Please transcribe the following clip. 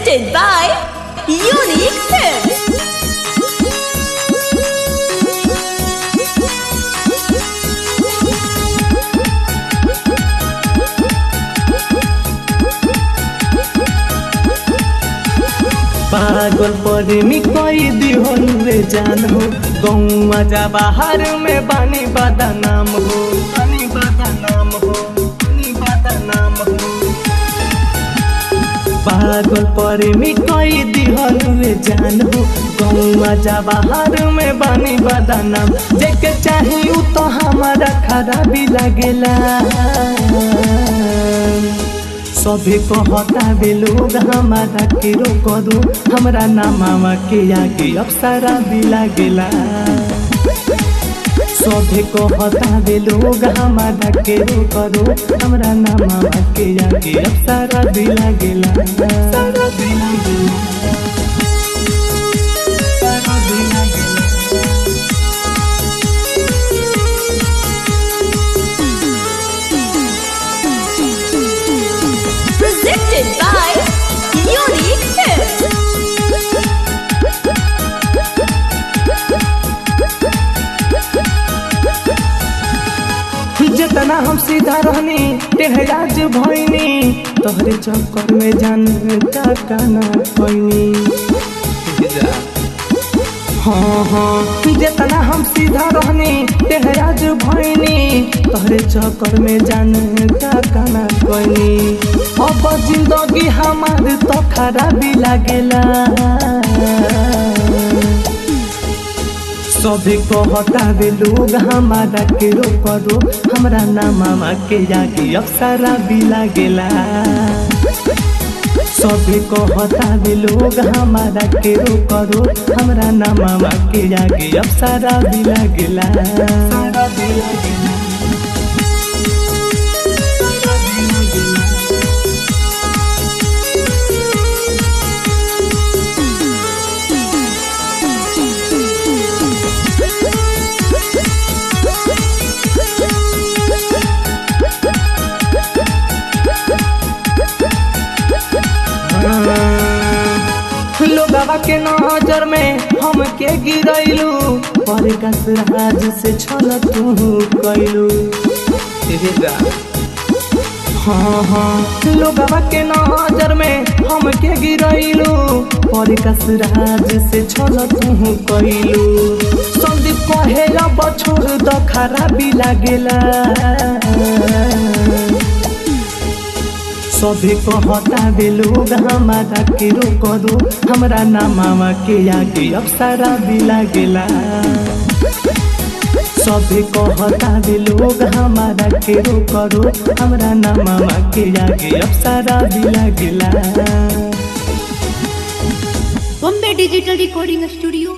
Presented by Unique Tips. पागल प्रेमी कोई दिहन रे जान हो गौवा जा बाहर में बानी बादा नाम हो बानी बादा नाम हो बानी बादा नाम हो। पागल प्रेमी कोई दिहन रे जान हो गौवा जा बाहर में बानी बादा नाम जेके चाहिए तो हमारा खराबी लगेला। सभी कहता भी लोग हमारा के रोक दो हमरा नामा के आगे अप्सरा भी लागेला। सभी कहता भी लोग हमारा के रोक दो हमरा नामा के आगे अप्सरा भी लागेला। Presented by Unique Tips. जितना हम सीधा रहनी तेहराज भइनी तोहरे चक्कर में जान का काना भइनी। हाँ हाँ जितना हम सीधा रहनी तेहराज भइनी तोहरे चक्कर में जान का काना भइनी। अब जिंदगी हमार तो खराबी लागेला। सभी कहता भी लोग हमारा के रोक दो हमरा नामा के आगे अप्सरा भी लागेला। सभी कहता भी लोग हमारा के रोक दो हमरा नामा के आगे अप्सरा भी लागेला। लोगवा के नजर में हम के गिरैलू पर कसराज से छल तू कैलू। हाँ हाँ लोगवा के नजर में हम के गिरैलू पर कसराज से छल तू कैलू। संदीप कहे अब छोड़ दो खराबी लागेला। सभी कहता भी लोग हमारा के रोक दो हमरा नामा के आगे अप्सरा भी लागेला। सभी कहता भी लोग हमारा के रोक दो हमरा नामा के आगे अप्सरा भी लागेला। Bombay digital recording studio